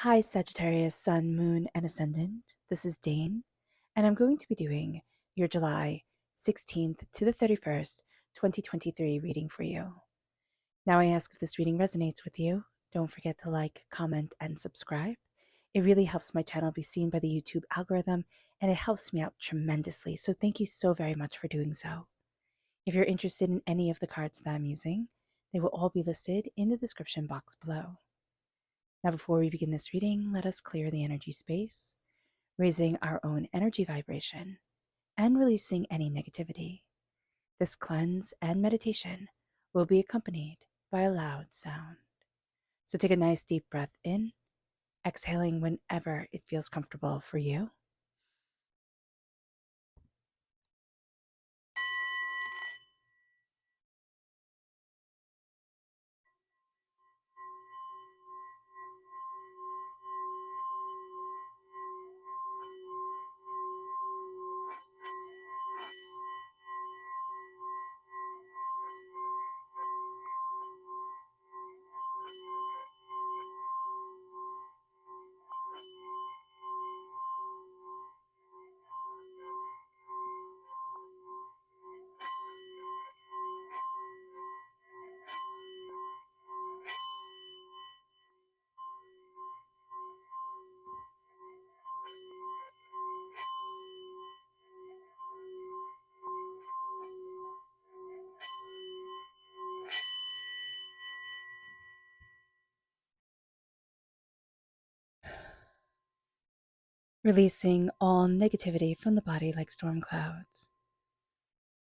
Hi, Sagittarius, Sun, Moon, and Ascendant. This is Dane, and I'm going to be doing your July 16th to the 31st, 2023 reading for you. Now, I ask if this reading resonates with you. Don't forget to like, comment, and subscribe. It really helps my channel be seen by the YouTube algorithm, and it helps me out tremendously. So, thank you so very much for doing so. If you're interested in any of the cards that I'm using, they will all be listed in the description box below. Now, before we begin this reading, let us clear the energy space, raising our own energy vibration and releasing any negativity. This cleanse and meditation will be accompanied by a loud sound. So take a nice deep breath in, exhaling whenever it feels comfortable for you. Releasing all negativity from the body like storm clouds.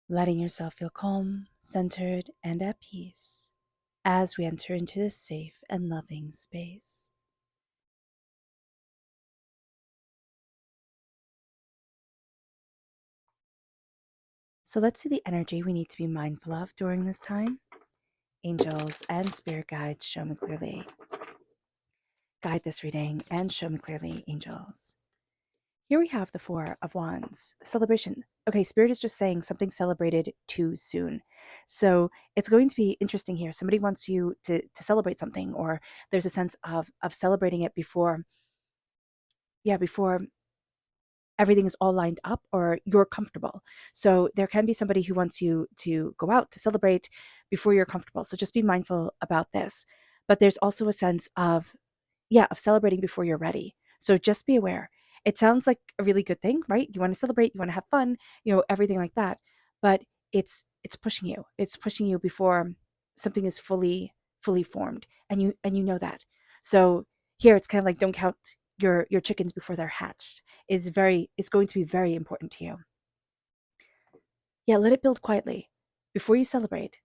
Letting yourself feel calm, centered, and at peace as we enter into this safe and loving space. So let's see the energy we need to be mindful of during this time. Angels and spirit guides, show me clearly. Guide this reading and show me clearly, angels. Here we have the Four of Wands, celebration. Okay, Spirit is just saying something celebrated too soon. So it's going to be interesting here. Somebody wants you to celebrate something, or there's a sense of celebrating it before everything is all lined up or you're comfortable. So there can be somebody who wants you to go out to celebrate before you're comfortable. So just be mindful about this. But there's also a sense of celebrating before you're ready. So just be aware. It sounds like a really good thing, right? You want to celebrate, you want to have fun, everything like that. But it's pushing you. It's pushing you before something is fully formed. And you know that. So here it's kind of like don't count your chickens before they're hatched. It's going to be very important to you. Yeah, let it build quietly before you celebrate.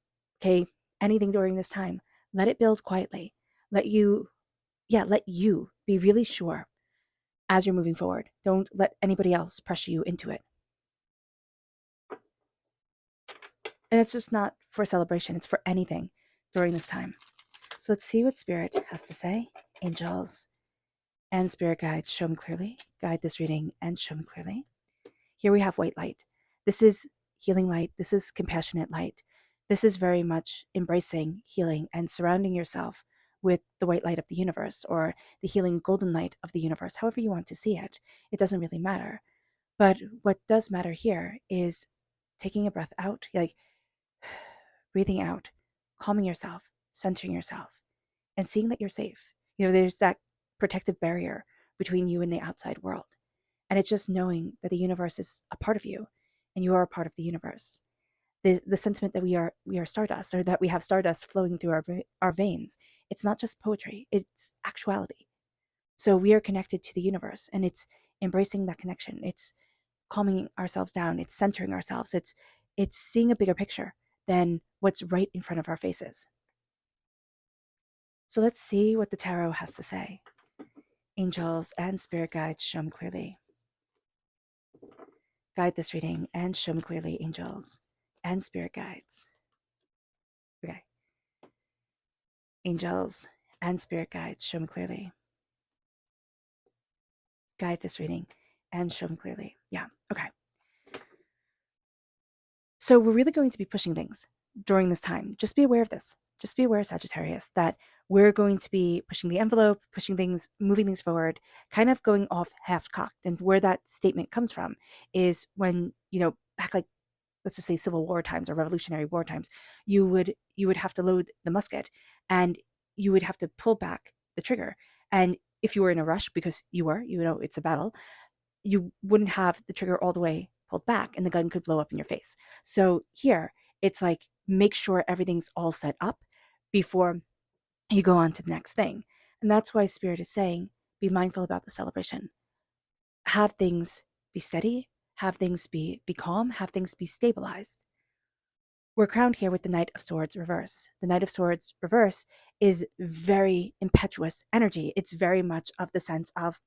Okay? Anything during this time, let it build quietly. Let you be really sure as you're moving forward. Don't let anybody else pressure you into it. And it's just not for celebration, it's for anything during this time. So let's see what Spirit has to say. Angels and Spirit guides, show me clearly. Guide this reading and show me clearly. Here we have white light. This is healing light. This is compassionate light. This is very much embracing healing and surrounding yourself with the white light of the universe, or the healing golden light of the universe, however you want to see it. It doesn't really matter. But what does matter here is taking a breath out, like breathing out, calming yourself, centering yourself, and seeing that you're safe. There's that protective barrier between you and the outside world. And it's just knowing that the universe is a part of you and you are a part of the universe. The sentiment that we are stardust, or that we have stardust flowing through our veins, it's not just poetry, it's actuality. So we are connected to the universe, and it's embracing that connection. It's calming ourselves down, it's centering ourselves, it's seeing a bigger picture than what's right in front of our faces. So let's see what the tarot has to say. Angels and spirit guides, show me clearly. Guide this reading and show me clearly, angels and spirit guides. Okay. Angels and spirit guides, show me clearly. Guide this reading and show me clearly. Yeah, okay. So we're really going to be pushing things during this time. Just be aware of this. Just be aware, Sagittarius, that we're going to be pushing the envelope, pushing things, moving things forward, kind of going off half cocked. And where that statement comes from is when, back like, let's just say Civil War times or Revolutionary War times, you would have to load the musket and you would have to pull back the trigger. And if you were in a rush, because it's a battle, you wouldn't have the trigger all the way pulled back and the gun could blow up in your face. So here, it's like, make sure everything's all set up before you go on to the next thing. And that's why Spirit is saying, be mindful about the celebration. Have things be steady, have things be calm, have things be stabilized. We're crowned here with the Knight of Swords reverse. The Knight of Swords reverse is very impetuous energy. It's very much of the sense of,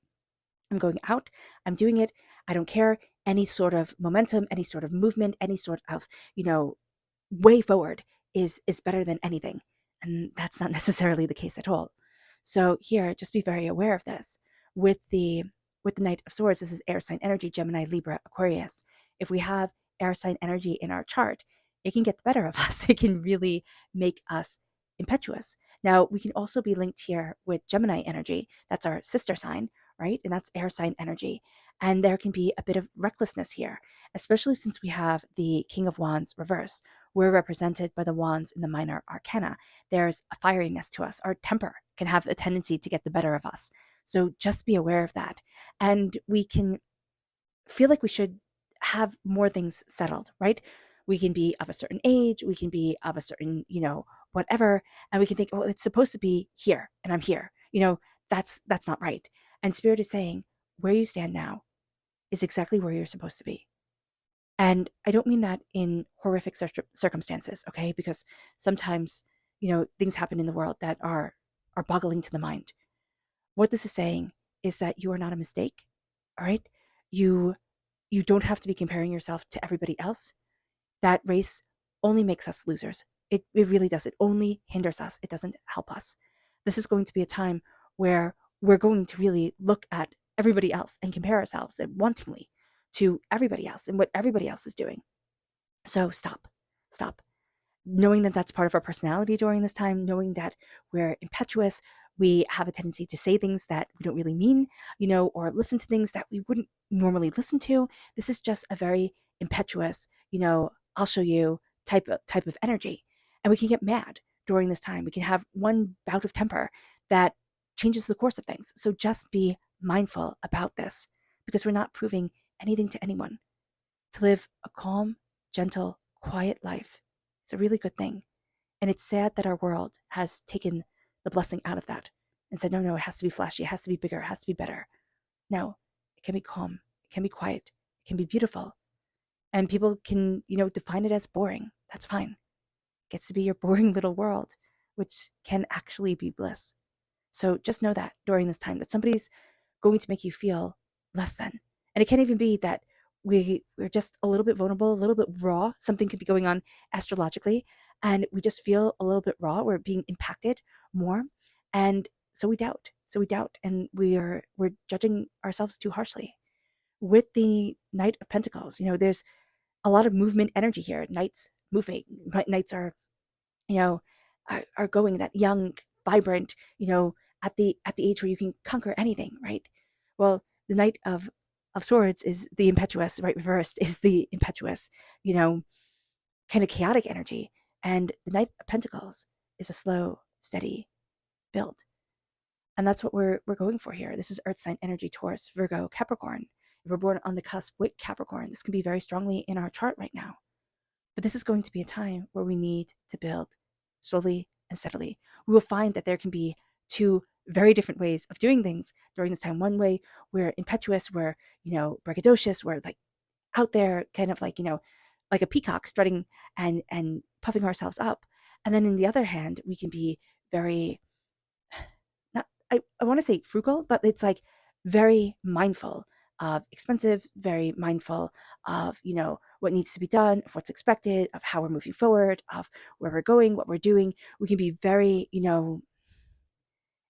I'm going out, I'm doing it, I don't care, any sort of momentum, any sort of movement, any sort of, way forward is better than anything. And that's not necessarily the case at all. So here, just be very aware of this. With the Knight of Swords, this is air sign energy, Gemini, Libra, Aquarius. If we have air sign energy in our chart, it can get the better of us. It can really make us impetuous. Now, we can also be linked here with Gemini energy. That's our sister sign, right? And that's air sign energy. And there can be a bit of recklessness here, especially since we have the King of Wands reverse. We're represented by the wands in the minor arcana. There's a fieriness to us. Our temper can have a tendency to get the better of us. So just be aware of that. And we can feel like we should have more things settled, right? We can be of a certain age, we can be of a certain, whatever, and we can think, oh, it's supposed to be here, and I'm here. That's not right. And Spirit is saying, where you stand now is exactly where you're supposed to be. And I don't mean that in horrific circumstances, okay? Because sometimes, things happen in the world that are boggling to the mind. What this is saying is that you are not a mistake, all right? You don't have to be comparing yourself to everybody else. That race only makes us losers. It really does. It only hinders us. It doesn't help us. This is going to be a time where we're going to really look at everybody else and compare ourselves and wantingly to everybody else and what everybody else is doing. So stop. Knowing that that's part of our personality during this time, knowing that we're impetuous, we have a tendency to say things that we don't really mean, or listen to things that we wouldn't normally listen to. This is just a very impetuous, I'll show you type of energy. And we can get mad during this time. We can have one bout of temper that changes the course of things. So just be mindful about this, because we're not proving anything to anyone. To live a calm, gentle, quiet life is a really good thing. And it's sad that our world has taken the blessing out of that and said, no, it has to be flashy, it has to be bigger, it has to be better. No, it can be calm, it can be quiet, it can be beautiful. And people can, define it as boring. That's fine. It gets to be your boring little world, which can actually be bliss. So just know that during this time that somebody's going to make you feel less than. And it can't even be that we're just a little bit vulnerable, a little bit raw. Something could be going on astrologically, and we just feel a little bit raw. We're being impacted more. And so we doubt. And we're judging ourselves too harshly. With the Knight of Pentacles, there's a lot of movement energy here. Knights moving. Knights are, are going that young, vibrant, at the age where you can conquer anything, right? Well, the Knight of Swords is the impetuous, right? Reversed is the impetuous, kind of chaotic energy. And the Knight of Pentacles is a slow, steady build. And that's what we're going for here. This is Earth sign energy, Taurus, Virgo, Capricorn. If we're born on the cusp with Capricorn, this can be very strongly in our chart right now. But this is going to be a time where we need to build slowly and steadily. We will find that there can be two very different ways of doing things during this time. One way, we're impetuous, we're, braggadocious, we're like out there kind of like, like a peacock strutting and puffing ourselves up. And then in the other hand, we can be very, not, I want to say frugal, but it's like very mindful of expensive, very mindful of, what needs to be done, of what's expected, of how we're moving forward, of where we're going, what we're doing. We can be very,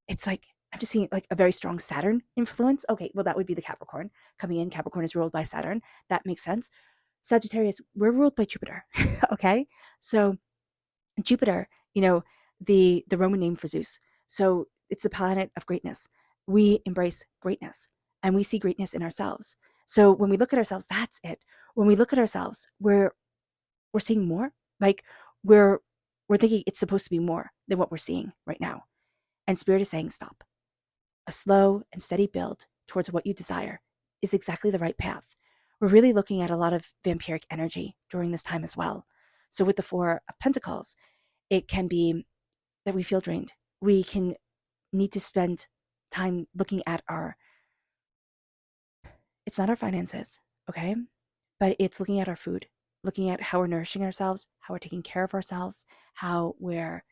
it's like, I'm just seeing like a very strong Saturn influence. Okay, well, that would be the Capricorn coming in. Capricorn is ruled by Saturn. That makes sense. Sagittarius, we're ruled by Jupiter. Okay, so Jupiter, the Roman name for Zeus. So it's the planet of greatness. We embrace greatness and we see greatness in ourselves. So when we look at ourselves, that's it. When we look at ourselves, we're seeing more. Like we're we're thinking it's supposed to be more than what we're seeing right now. And Spirit is saying stop. A slow and steady build towards what you desire is exactly the right path. We're really looking at a lot of vampiric energy during this time as well. So with the Four of Pentacles, it can be that we feel drained. We can need to spend time looking at it's not our finances, okay? But it's looking at our food, looking at how we're nourishing ourselves, how we're taking care of ourselves, how we're,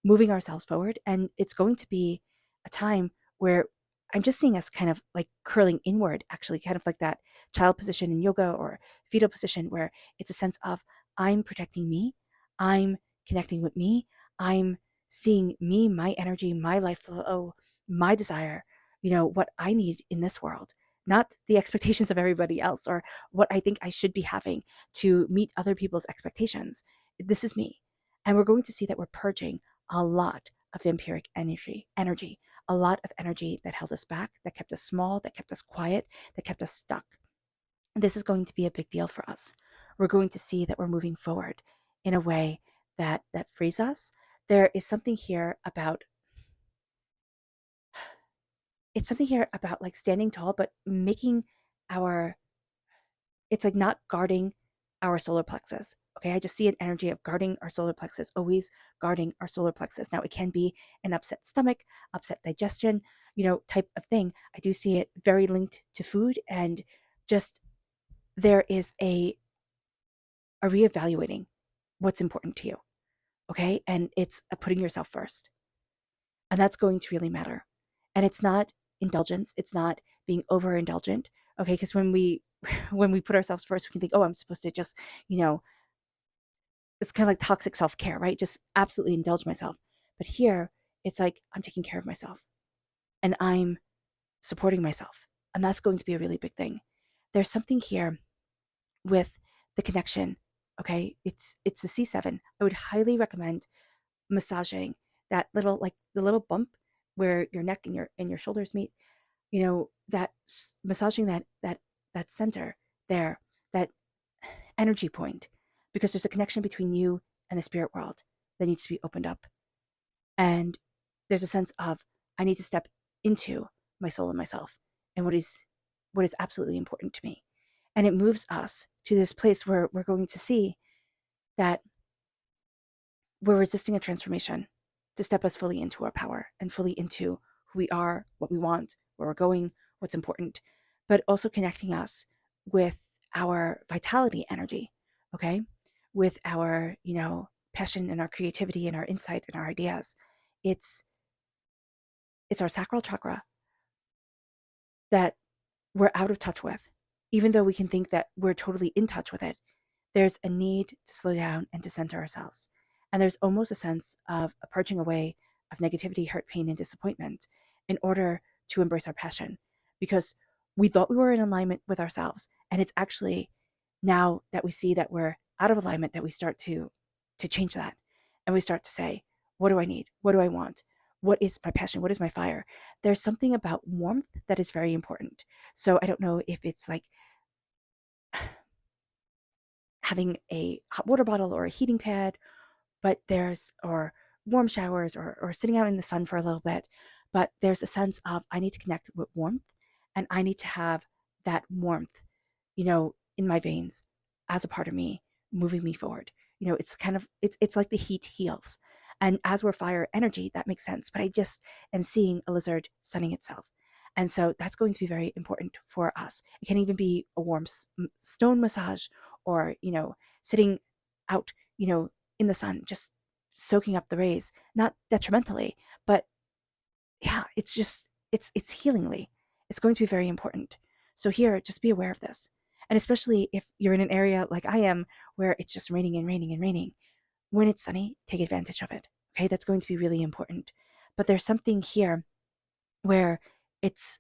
moving ourselves forward. And it's going to be a time where I'm just seeing us kind of like curling inward, actually, kind of like that child position in yoga or fetal position, where it's a sense of I'm protecting me, I'm connecting with me, I'm seeing me, my energy, my life flow, my desire, what I need in this world, not the expectations of everybody else or what I think I should be having to meet other people's expectations. This is me. And we're going to see that we're purging a lot of vampiric energy, a lot of energy that held us back, that kept us small, that kept us quiet, that kept us stuck. This is going to be a big deal for us. We're going to see that we're moving forward in a way that frees us. There is something here about like standing tall, but making our it's like not guarding our solar plexus. Okay, I just see an energy of guarding our solar plexus, always guarding our solar plexus. Now, it can be an upset stomach, upset digestion, type of thing. I do see it very linked to food, and just there is a reevaluating what's important to you. Okay, and it's a putting yourself first, and that's going to really matter. And it's not indulgence, it's not being overindulgent. Okay, because when we when we put ourselves first, we can think, oh, I'm supposed to just, you know, it's kind of like toxic self-care, right? Just absolutely indulge myself. But here, it's like I'm taking care of myself and I'm supporting myself. And that's going to be a really big thing. There's something here with the connection. Okay, it's the C7. I would highly recommend massaging that little, like the little bump where your neck and your shoulders meet. That massaging that center there, that energy point, because there's a connection between you and the spirit world that needs to be opened up. And there's a sense of I need to step into my soul and myself and what is absolutely important to me. And it moves us to this place where we're going to see that we're resisting a transformation to step us fully into our power and fully into who we are, what we want, where we're going, what's important, but also connecting us with our vitality energy, okay? With our, passion and our creativity and our insight and our ideas. It's our sacral chakra that we're out of touch with. Even though we can think that we're totally in touch with it, there's a need to slow down and to center ourselves. And there's almost a sense of a purging away of negativity, hurt, pain, and disappointment in order to embrace our passion. Because we thought we were in alignment with ourselves. And it's actually now that we see that we're out of alignment that we start to change that. And we start to say, what do I need? What do I want? What is my passion? What is my fire? There's something about warmth that is very important. So I don't know if it's like having a hot water bottle or a heating pad, or warm showers or sitting out in the sun for a little bit. But there's a sense of I need to connect with warmth and I need to have that warmth, in my veins as a part of me, moving me forward. It's kind of, it's like the heat heals. And as we're fire energy, that makes sense. But I just am seeing a lizard sunning itself. And so that's going to be very important for us. It can even be a warm stone massage or, sitting out, in the sun, just soaking up the rays, not detrimentally, but yeah, it's healingly. It's going to be very important. So here, just be aware of this. And especially if you're in an area like I am where it's just raining and raining and raining, when it's sunny, take advantage of it. Okay, that's going to be really important. But there's something here where it's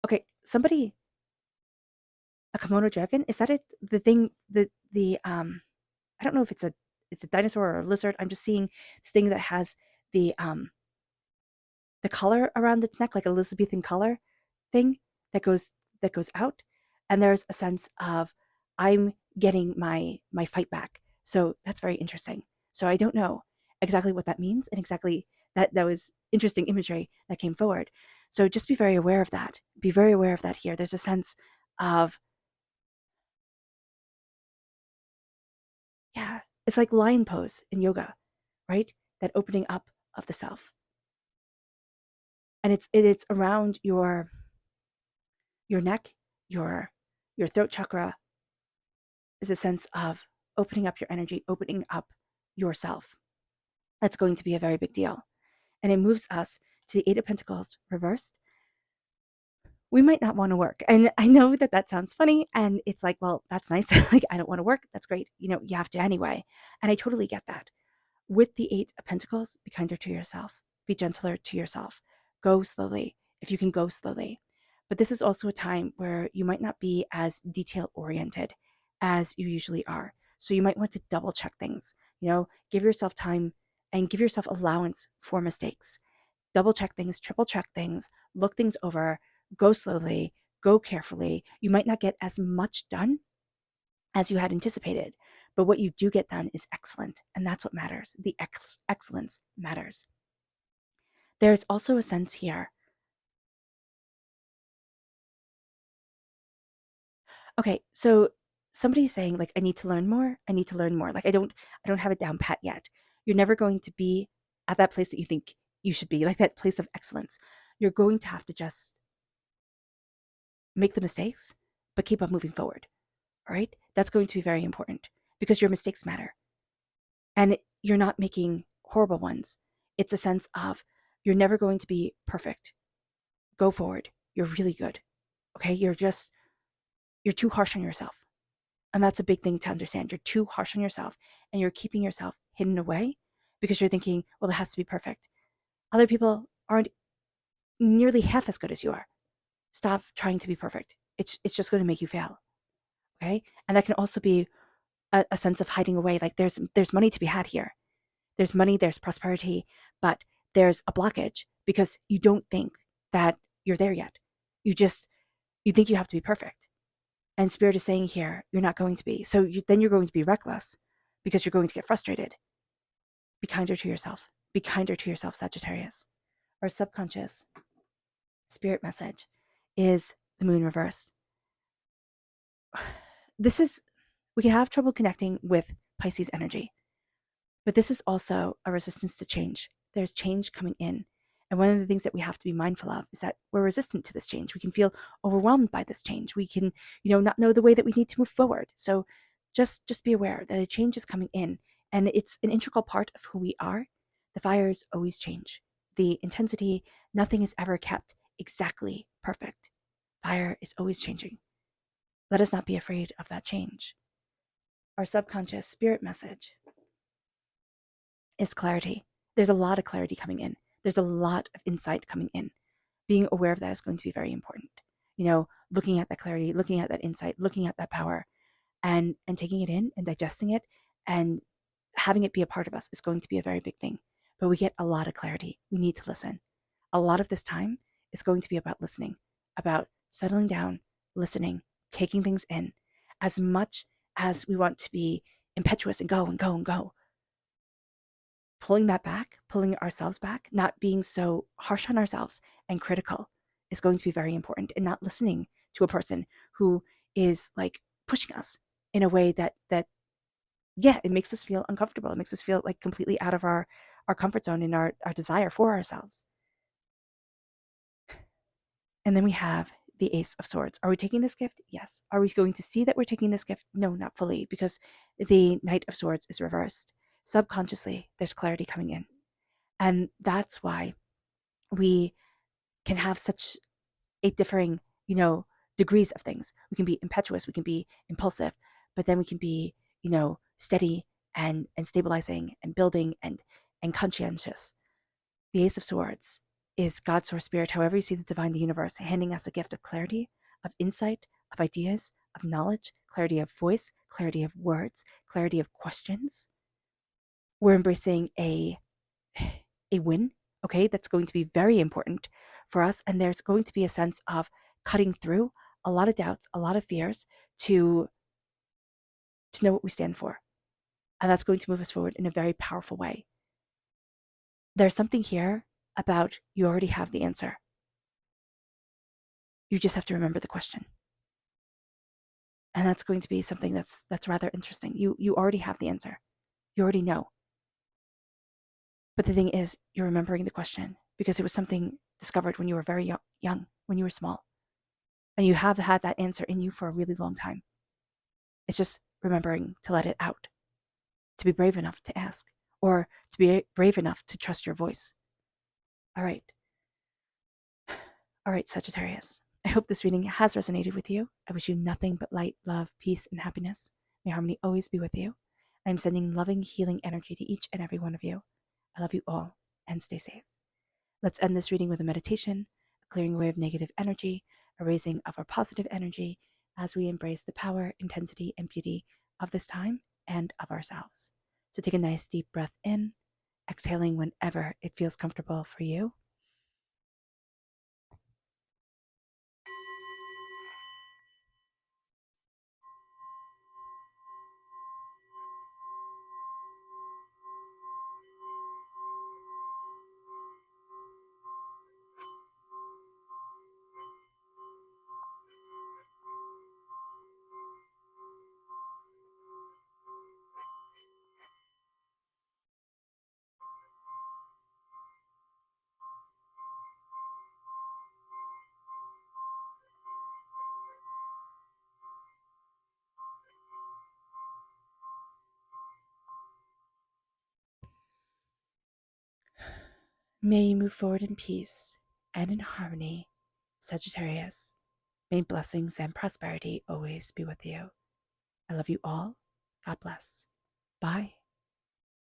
okay, somebody a kimono dragon, is that it? The thing, the I don't know if it's it's a dinosaur or a lizard. I'm just seeing this thing that has the collar around its neck, like a Elizabethan collar thing that goes out. And there's a sense of I'm getting my fight back. So that's very interesting. So I don't know exactly what that means, and exactly that was interesting imagery that came forward. So just be very aware of that. Be very aware of that here. There's a sense of, yeah, it's like lion pose in yoga, right? That opening up of the self. And it's around your neck, your throat chakra, is a sense of opening up your energy, opening up yourself. That's going to be a very big deal. And it moves us to the Eight of Pentacles reversed. We might not want to work. And I know that that sounds funny. And it's like, well, that's nice. Like, I don't want to work. That's great. You have to anyway. And I totally get that. With the Eight of Pentacles, be kinder to yourself. Be gentler to yourself. Go slowly if you can go slowly. But this is also a time where you might not be as detail oriented as you usually are. So you might want to double check things. Give yourself time and give yourself allowance for mistakes. Double check things, triple check things, look things over, go slowly, go carefully. You might not get as much done as you had anticipated, but what you do get done is excellent. And that's what matters. The excellence matters. There's also a sense here. Okay, so somebody's saying, like, I need to learn more. I need to learn more. Like, I don't have it down pat yet. You're never going to be at that place that you think you should be, like that place of excellence. You're going to have to just make the mistakes, but keep on moving forward. All right? That's going to be very important because your mistakes matter. And you're not making horrible ones. It's a sense of you're never going to be perfect. Go forward. You're really good. Okay? You're too harsh on yourself. And that's a big thing to understand. You're too harsh on yourself and you're keeping yourself hidden away because you're thinking, well, it has to be perfect. Other people aren't nearly half as good as you are. Stop trying to be perfect. It's just going to make you fail. Okay? And that can also be a sense of hiding away. Like there's money to be had here. There's money, there's prosperity, but there's a blockage because you don't think that you're there yet. You think you have to be perfect. And Spirit is saying here, you're not going to be. So then you're going to be reckless because you're going to get frustrated. Be kinder to yourself. Be kinder to yourself, Sagittarius. Our subconscious spirit message is the moon reversed. We can have trouble connecting with Pisces energy, but this is also a resistance to change. There's change coming in. And one of the things that we have to be mindful of is that we're resistant to this change. We can feel overwhelmed by this change. We can, not know the way that we need to move forward. So just be aware that a change is coming in and it's an integral part of who we are. The fires always change. The intensity, nothing is ever kept exactly perfect. Fire is always changing. Let us not be afraid of that change. Our subconscious spirit message is clarity. There's a lot of clarity coming in. There's a lot of insight coming in. Being aware of that is going to be very important. Looking at that clarity, looking at that insight, looking at that power, and taking it in and digesting it and having it be a part of us is going to be a very big thing. But we get a lot of clarity. We need to listen. A lot of this time is going to be about listening, about settling down, listening, taking things in. As much as we want to be impetuous and go and go and go, pulling that back, pulling ourselves back, not being so harsh on ourselves and critical is going to be very important, and not listening to a person who is like pushing us in a way that it makes us feel uncomfortable. It makes us feel like completely out of our comfort zone and our desire for ourselves. And then we have the Ace of Swords. Are we taking this gift? Yes. Are we going to see that we're taking this gift? No, not fully, because the Knight of Swords is reversed. Subconsciously, there's clarity coming in. And that's why we can have such a differing, degrees of things. We can be impetuous, we can be impulsive, but then we can be, steady and stabilizing and building and conscientious. The Ace of Swords is God's source spirit, however you see the divine, the universe, handing us a gift of clarity, of insight, of ideas, of knowledge, clarity of voice, clarity of words, clarity of questions. We're embracing a win, okay? That's going to be very important for us. And there's going to be a sense of cutting through a lot of doubts, a lot of fears to know what we stand for. And that's going to move us forward in a very powerful way. There's something here about you already have the answer. You just have to remember the question. And that's going to be something that's rather interesting. You already have the answer. You already know. But the thing is, you're remembering the question because it was something discovered when you were very young, when you were small. And you have had that answer in you for a really long time. It's just remembering to let it out, to be brave enough to ask, or to be brave enough to trust your voice. All right. All right, Sagittarius. I hope this reading has resonated with you. I wish you nothing but light, love, peace, and happiness. May harmony always be with you. I'm sending loving, healing energy to each and every one of you. I love you all, and stay safe. Let's end this reading with a meditation, a clearing away of negative energy, a raising of our positive energy as we embrace the power, intensity, and beauty of this time and of ourselves. So take a nice deep breath in, exhaling whenever it feels comfortable for you. May you move forward in peace and in harmony, Sagittarius. May blessings and prosperity always be with you. I love you all. God bless. Bye.